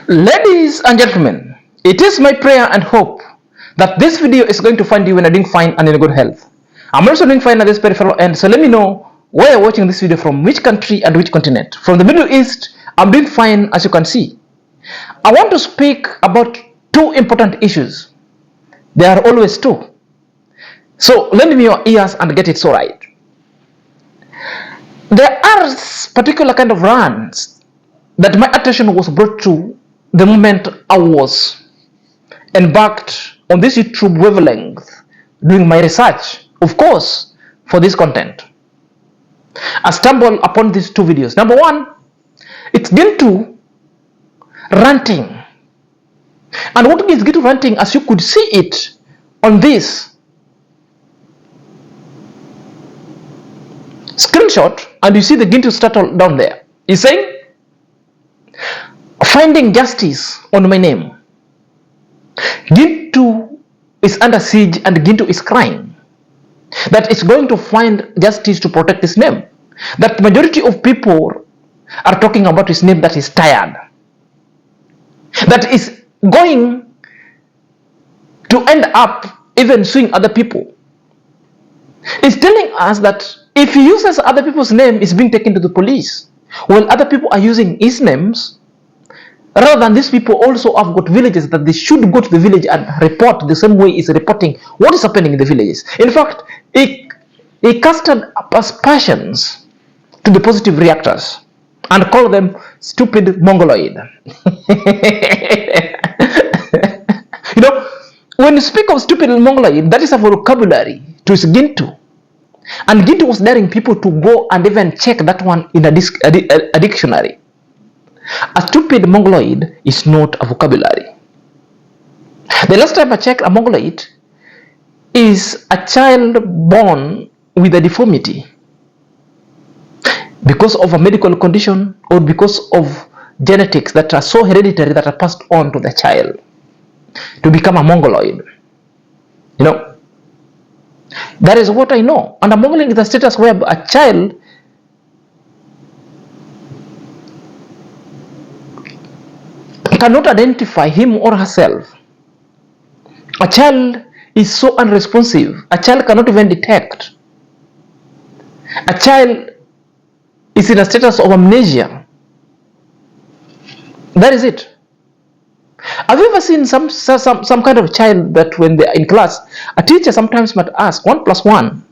Ladies and gentlemen, it is my prayer and hope that this video is going to find you when you're doing fine and in good health. I'm also doing fine at this peripheral end, so let me know where you're watching this video from, which country and which continent. From the Middle East, I'm doing fine as you can see. I want to speak about two important issues. There are always two. So lend me your ears and get it so right. There are particular kind of runs that my attention was brought to the moment I was embarked on this YouTube wavelength doing my research, of course, for this content. I stumbled upon these two videos. Number one, it's Gintu ranting. And what is Gintu ranting, as you could see it on this screenshot, and you see the Gintu title down there. He's saying, finding justice on my name. Gintu is under siege and Gintu is crying that it's going to find justice to protect his name. That majority of people are talking about his name, that is tired. That is going to end up even suing other people. It's telling us that if he uses other people's name, it's being taken to the police. While other people are using his names, rather than these people also have got villages that they should go to the village and report the same way he's reporting what is happening in the villages. In fact, he casted aspersions to the positive reactors and called them stupid Mongaloid. You know, when you speak of stupid Mongoloid, that is a vocabulary to Gintu. And Gintu was daring people to go and even check that one in a dictionary. A stupid Mongoloid is not a vocabulary. The last time I checked, a Mongoloid is a child born with a deformity because of a medical condition or because of genetics that are so hereditary that are passed on to the child to become a Mongoloid. You know, that is what I know. And a Mongoloid is a status where a child cannot identify him or herself. A child is so unresponsive. A child cannot even detect. A child is in a status of amnesia. That is it. Have you ever seen some kind of child that when they are in class, a teacher sometimes might ask 1 + 1.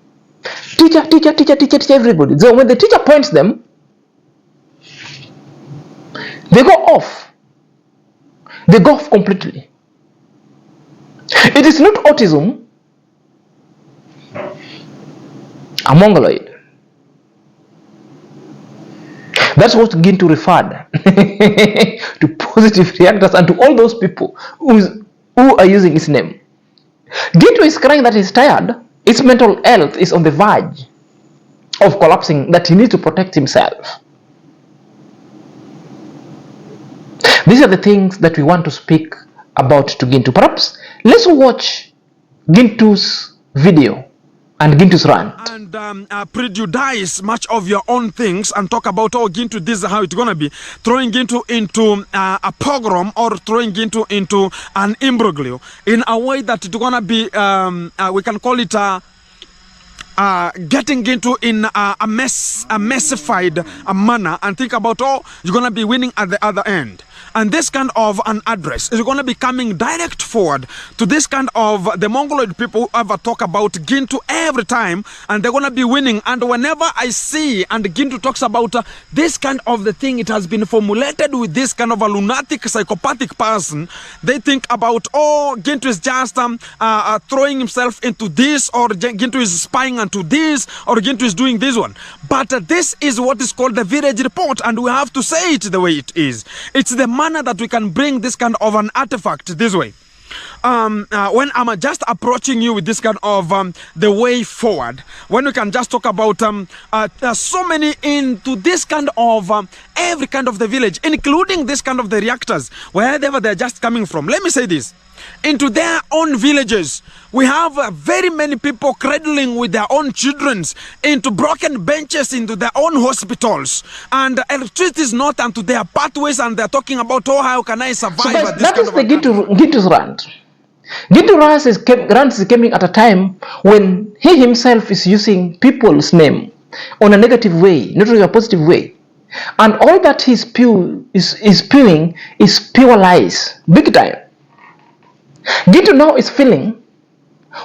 Teacher, everybody. So when the teacher points them, they go off. They go off completely. It is not autism, a Mongoloid. That's what Gintu referred to positive reactors and to all those people who are using his name. Gintu is crying that he's tired. His mental health is on the verge of collapsing, that he needs to protect himself. These are the things that we want to speak about to Gintu. Perhaps let's watch Gintu's video and Gintu's rant. And prejudice much of your own things and talk about, oh, Gintu, this is how it's going to be. Throwing Gintu into a pogrom or throwing Gintu into an imbroglio in a way that it's going to be, we can call it getting Gintu in a messified manner and think about, oh, you're going to be winning at the other end. And this kind of an address is going to be coming direct forward to this kind of the Mongoloid people who ever talk about Gintu every time, and they're going to be winning. And whenever I see and Gintu talks about this kind of the thing, it has been formulated with this kind of a lunatic, psychopathic person. They think about, oh, Gintu is just throwing himself into this, or Gintu is spying onto this, or Gintu is doing this one. But this is what is called the village report, and we have to say it the way it is. It's the manner that we can bring this kind of an artifact this way. When I'm just approaching you with this kind of the way forward, when we can just talk about so many into this kind of every kind of the village, including this kind of the reactors, wherever they're just coming from. Let me say this. into their own villages. We have very many people cradling with their own children into broken benches into their own hospitals. And electricity is not onto their pathways, and they're talking about, oh, how can I survive? So guys, at this that kind is of the a Gintu's rant. Gintu rant is coming at a time when he himself is using people's name on a negative way, not in a positive way. And all that he's spewing is pure lies, big time. Gintu now is feeling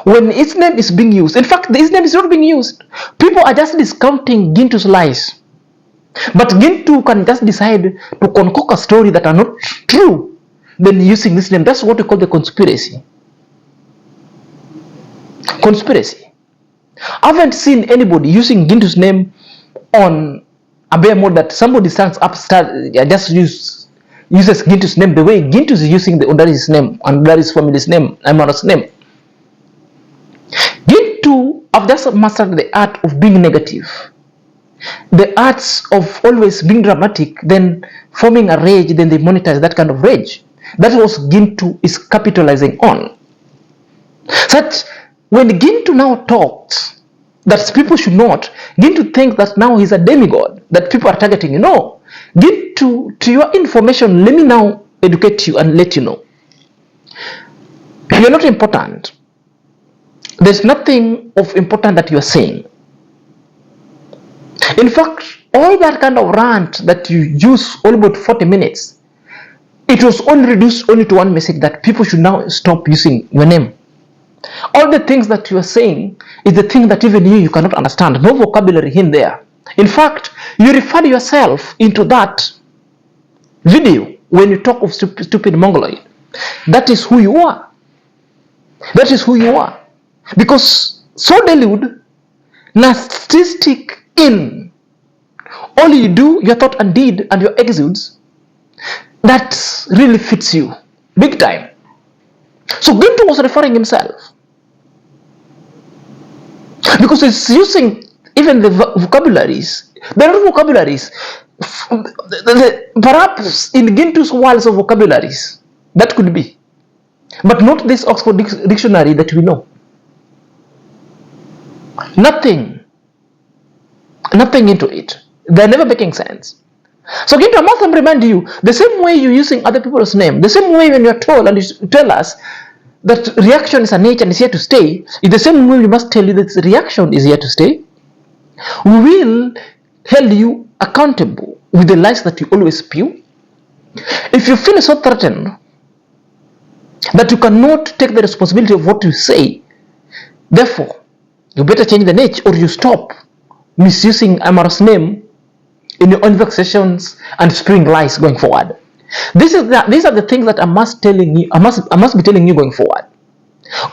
when his name is being used. In fact, his name is not being used. People are just discounting Gintu's lies. But Gintu can just decide to concoct a story that are not true, then using this name. That's what we call the conspiracy. Conspiracy. I haven't seen anybody using Gintu's name on a bare mode that somebody stands up, just uses Gintu's name the way Gintu is using the Undari's name and Undari's family's name, Amqarol's name. Gintu have just mastered the art of being negative, the arts of always being dramatic, then forming a rage, then they monetize that kind of rage. That was Gintu is capitalizing on. Such when Gintu now talks that people should not, Gintu thinks that now he's a demigod, that people are targeting you. No. Gintu, to your information, let me now educate you and let you know. You're not important. There's nothing of important that you're saying. In fact, all that kind of rant that you use all about 40 minutes, it was only reduced only to one message, that people should now stop using your name. All the things that you are saying is the thing that even you cannot understand. No vocabulary in there. In fact, you referred yourself into that video when you talk of stupid Mongaloid. That is who you are. That is who you are. Because so deluded, narcissistic in all you do, your thought and deed and your exudes, that really fits you big time. So Gintu was referring himself, because he's using even the vocabularies. There are vocabularies, perhaps in Gintu's worlds of vocabularies, that could be, but not this Oxford dictionary that we know. Nothing into it. They're never making sense. So Gintu, I must remind you, the same way you're using other people's name, the same way when you're told and you tell us that reaction is a nature and is here to stay, is the same way we must tell you that reaction is here to stay. We will hold you accountable with the lies that you always spew. If you feel so threatened that you cannot take the responsibility of what you say, therefore, you better change the nature, or you stop misusing Amqarol's name in your own vexations and spewing lies going forward. These are the things that I must be telling you going forward.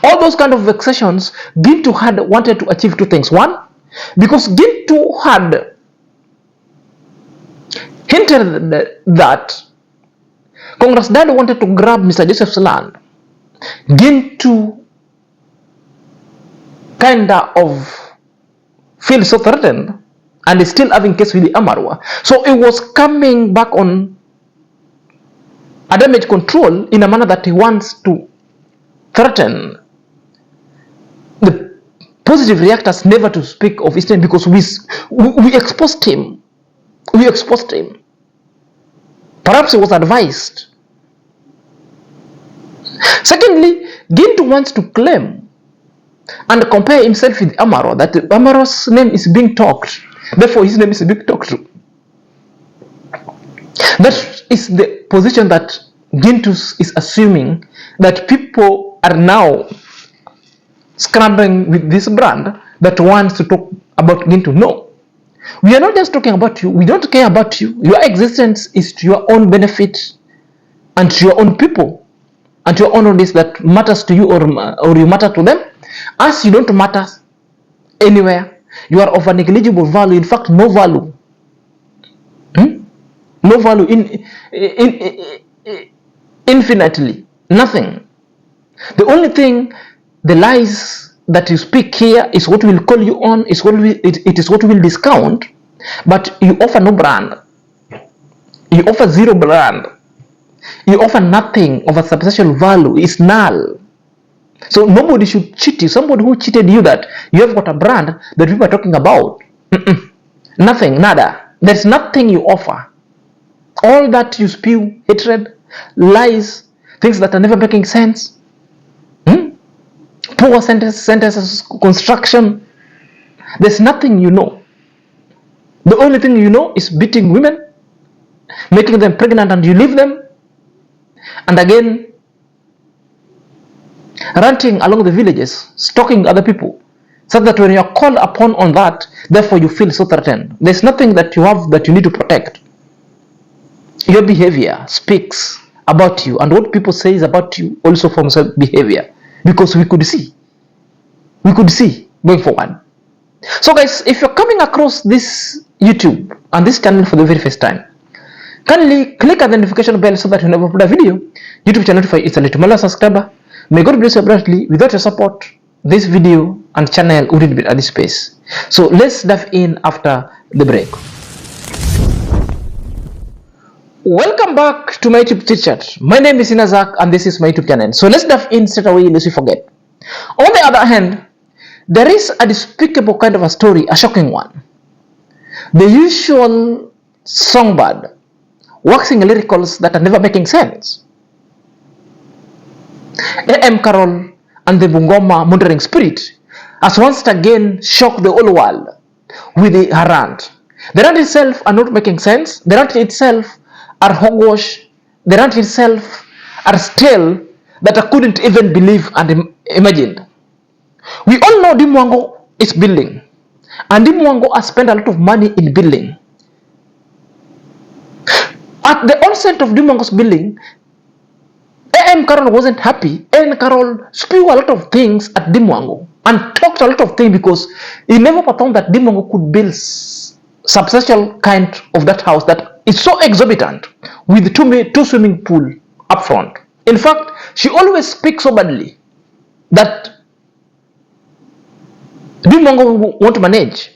All those kind of vexations, Gintu had wanted to achieve two things. One, because Gintu had hinted that Congress Dad wanted to grab Mr. Joseph's land. Gintu kinda of feel so threatened and is still having case with the iammarwa. So it was coming back on a damage control in a manner that he wants to threaten the positive reactors never to speak of his name, because we exposed him. We exposed him. Perhaps he was advised. Secondly, Gintu wants to claim and compare himself with iammarwa, that iammarwa's name is being talked, therefore his name is being talked to. That is the position that Gintu is assuming, that people are now scrambling with this brand that wants to talk about Gintu. No, we are not just talking about you. We don't care about you. Your existence is to your own benefit and to your own people and to your own audience that matters to you, or you matter to them. As you don't matter anywhere, you are of a negligible value. In fact, no value. No value infinitely. Nothing. The only thing, the lies that you speak here is what will call you on, it is what will discount, but you offer no brand. You offer zero brand. You offer nothing of a substantial value. It's null. So nobody should cheat you. Somebody who cheated you that you have got a brand that people are talking about. Nothing, nada. There's nothing you offer. All that you spew, hatred, lies, things that are never making sense, poor sentences, construction. There's nothing you know. The only thing you know is beating women, making them pregnant and you leave them, and again ranting along the villages, stalking other people, so that when you are called upon on that, therefore you feel so threatened. There's nothing that you have that you need to protect. Your behavior speaks about you, and what people say about you also forms a behavior, because we could see going forward. So guys, if you're coming across this YouTube and this channel for the very first time, kindly click on the notification bell so that whenever I upload a video, YouTube channel notify it's a little subscriber. May God bless you abundantly. Without your support, this video and channel wouldn't be at this space. So let's dive in after the break. Welcome back to my YouTube chat. My name is Inazak and this is my YouTube channel. So let's dive in straight away lest we forget. On the other hand, there is a despicable kind of a story, a shocking one. The usual songbird waxing lyricals that are never making sense. Amqarol and the Bungoma murdering spirit has once again shocked the whole world with her rant. The rant itself are not making sense. The rant itself are hogwash. The rant itself are tale that I couldn't even believe and imagine. We all know Dimwango is building, and Dimwango has spent a lot of money in building. At the onset of Dimwango's building, Amqarol wasn't happy. Amqarol spewed a lot of things at Dimwango and talked a lot of things because he never thought that Dimwango could build substantial kind of that house that is so exorbitant with two swimming pool up front. In fact, she always speaks so badly that Dimwango want to manage.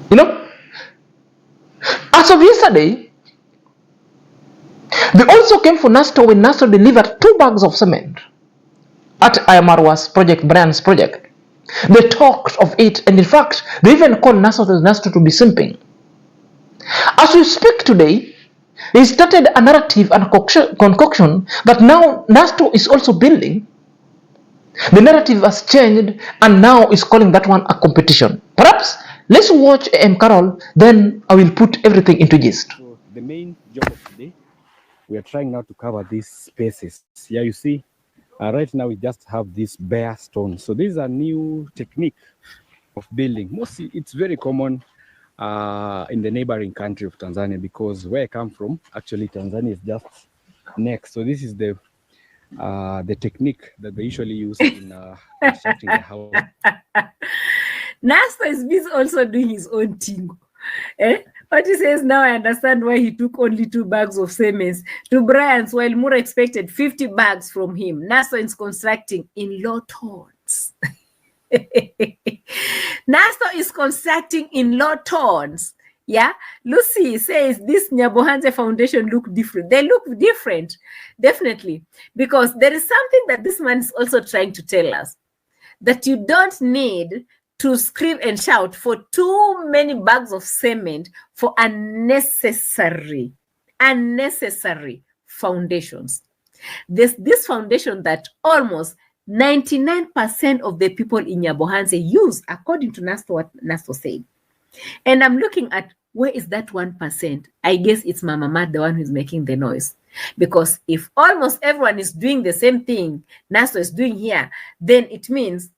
You know, as of yesterday, they also came for Nasto when Nasto delivered 2 bags of cement at iammarwa's project, Brian's project. They talked of it, and in fact, they even called Nasto to be simping. As we speak today, he started a narrative and concoction that now Nasto is also building. The narrative has changed, and now is calling that one a competition. Perhaps let's watch Amqarol, then I will put everything into gist. So the main job of today, we are trying now to cover these spaces. Here you see, right now we just have this bare stone. So this is a new technique of building. Mostly it's very common in the neighboring country of Tanzania, because where I come from, actually Tanzania is just next. So this is the technique that they usually use in constructing the house. Nasta is busy also doing his own thing. But he says, now I understand why he took only 2 bags of cement to Brian's, while Mura expected 50 bags from him. Nasta is constructing in low tones. Nasta is constructing in low tones. Yeah, Lucy says this Nyabohanze foundation look different. They look different, definitely, because there is something that this man is also trying to tell us, that you don't need to scream and shout for too many bags of cement for unnecessary foundations. There's this foundation that almost 99% of the people in Nyabohanze use, according to Nasto, what Nasto said. And I'm looking at, where is that 1%? I guess it's Mama Mat, the one who's making the noise. Because if almost everyone is doing the same thing Nasto is doing here, then it means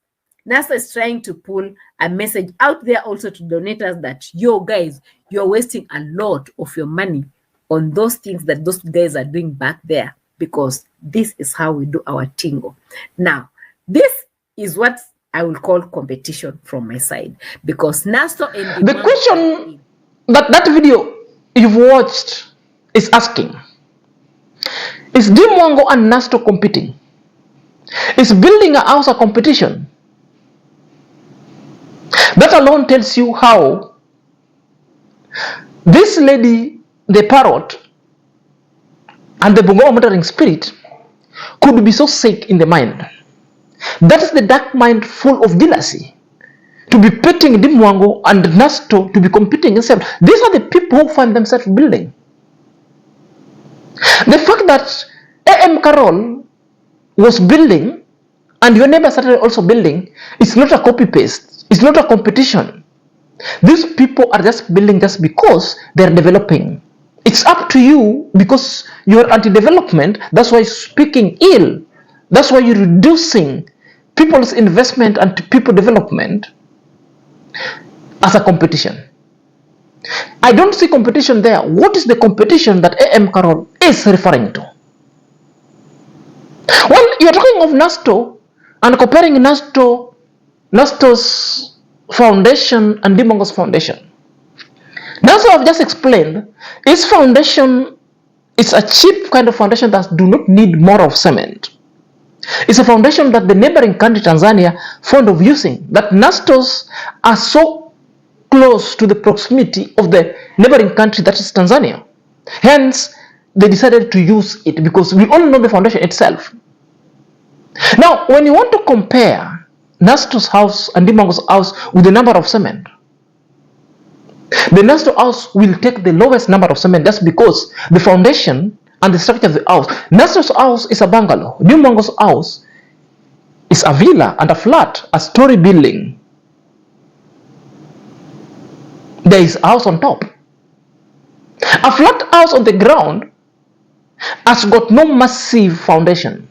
NASA is trying to pull a message out there also to donators that, yo guys, you're wasting a lot of your money on those things that those guys are doing back there, because this is how we do our tingo. Now, this is what I will call competition from my side, because Nasto and the question that video you've watched is asking, is Dimwango and Nasto competing? Is building a house a competition? That alone tells you how this lady, the parrot, and the Bungoma monitoring spirit could be so sick in the mind. That is the dark mind full of jealousy. To be pitting Dimwango and Nasto to be competing themselves. These are the people who find themselves building. The fact that Amqarol was building and your neighbor started also building, it's not a copy paste, it's not a competition. These people are just building just because they're developing. It's up to you because you're anti-development, that's why you're speaking ill. That's why you're reducing people's investment and people development as a competition. I don't see competition there. What is the competition that Amqarol is referring to? Well, you're talking of Nasto and comparing Nasto's foundation and Dimongo's foundation. That's what I've just explained. Its foundation is a cheap kind of foundation that do not need more of cement. It's a foundation that the neighboring country Tanzania fond of using. That Nastos are so close to the proximity of the neighboring country that is Tanzania. Hence, they decided to use it because we all know the foundation itself. Now, when you want to compare Nasto's house and Dimongo's house with the number of cement, the Nasto house will take the lowest number of cement just because the foundation and the structure of the house. Nasto's house is a bungalow. Dimongo's house is a villa and a flat, a story building. There is a house on top. A flat house on the ground has got no massive foundation.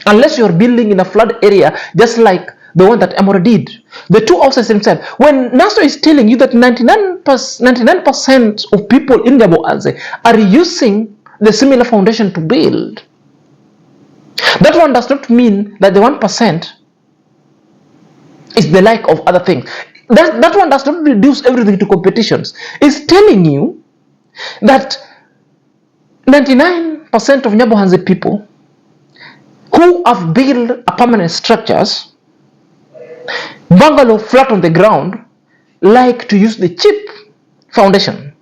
Unless you're building in a flood area, just like the one that Amqarol did. The two houses themselves. When Nasto is telling you that 99% of people in Gaboanze are using the similar foundation to build, that one does not mean that the 1% is the like of other things. That one does not reduce everything to competitions. It's telling you that 99% of Nyabohanze people who have built a permanent structures, bungalow flat on the ground, like to use the cheap foundation.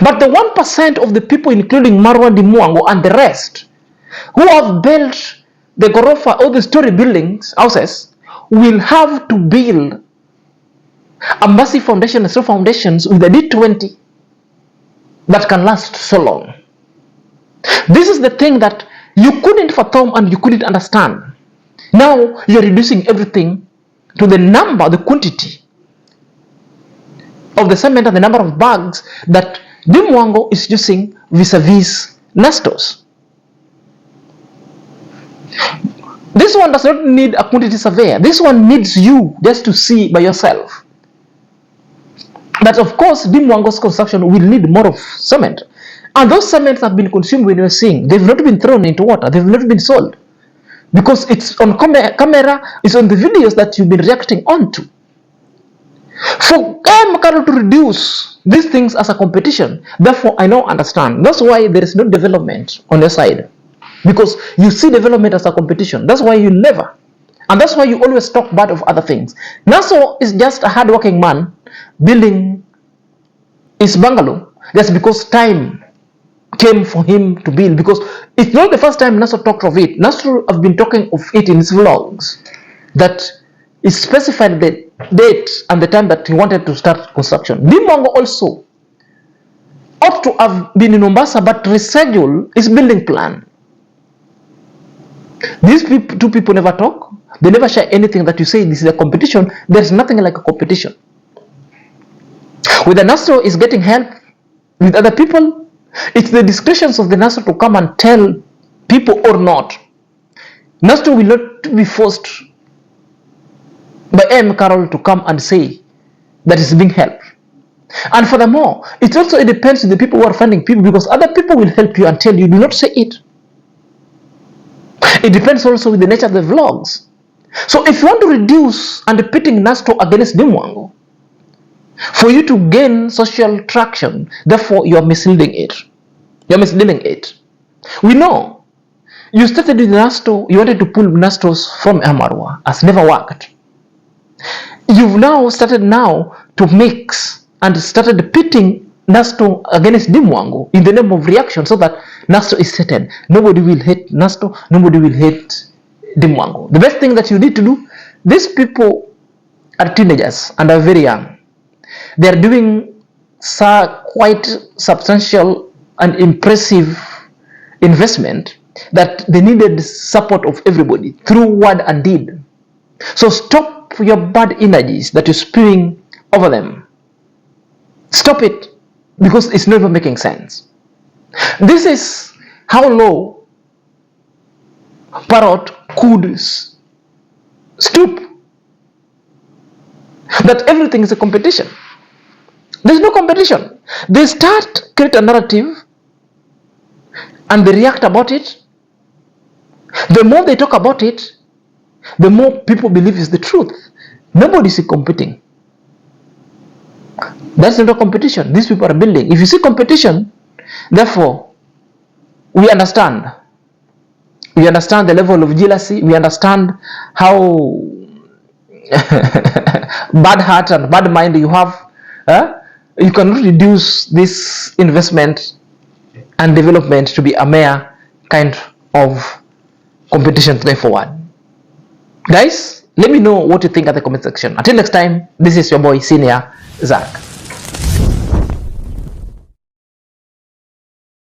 But the 1% of the people, including Marwa, Dimuango, and the rest, who have built the Gorofa or the story buildings, houses, will have to build a massive foundation and so foundations with a D20 that can last so long. This is the thing that you couldn't fathom and you couldn't understand. Now you're reducing everything to the number, the quantity of the cement and the number of bags that Dimwango is using vis-a-vis Nastos. This one does not need a quantity surveyor. This one needs you just to see by yourself. But of course, Dimwango's construction will need more of cement. And those cements have been consumed when you're seeing. They've not been thrown into water. They've not been sold. Because it's on camera, it's on the videos that you've been reacting onto. For Amqarol to reduce these things as a competition, therefore I now understand. That's why there is no development on your side. Because you see development as a competition. That's why you never. And that's why you always talk bad of other things. Naso is just a hard-working man building his bungalow just because time came for him to build, because it's not the first time Naso talked of it. Naso have been talking of it in his vlogs, that he specified the date and the time that he wanted to start construction. Dimongo also ought to have been in Mombasa, but reschedule his building plan. These two people never talk. They never share anything that you say this is a competition. There's nothing like a competition. Whether Naso is getting help with other people, it's the discretions of the Naso to come and tell people or not. Naso will not be forced by Amqarol to come and say that is being helped. And furthermore, it also depends on the people who are funding people, because other people will help you and tell you, do not say it. It depends also with the nature of the vlogs. So if you want to reduce and pitting Nasto against Dimwango, for you to gain social traction, therefore you are misleading it. You are misleading it. We know you started with Nasto, you wanted to pull Nastos from iammarwa, has never worked. You've now started to mix and started pitting Nasto against Dimwango in the name of reaction so that Nasto is certain. Nobody will hate Nasto, nobody will hate Dimwango. The best thing that you need to do, these people are teenagers and are very young. They are doing quite substantial and impressive investment that they needed support of everybody through word and deed. So stop your bad energies that you're spewing over them. Stop it, because it's never making sense. This is how low Parrot could stoop. That everything is a competition. There's no competition. They create a narrative and they react about it. The more they talk about it, the more people believe it's the truth. Nobody is competing. That's not a competition. These people are building. If you see competition, therefore, we understand. We understand the level of jealousy. We understand how bad heart and bad mind you have. You cannot reduce this investment and development to be a mere kind of competition going forward. Guys, let me know what you think at the comment section. Until next time, this is your boy Senior Zach.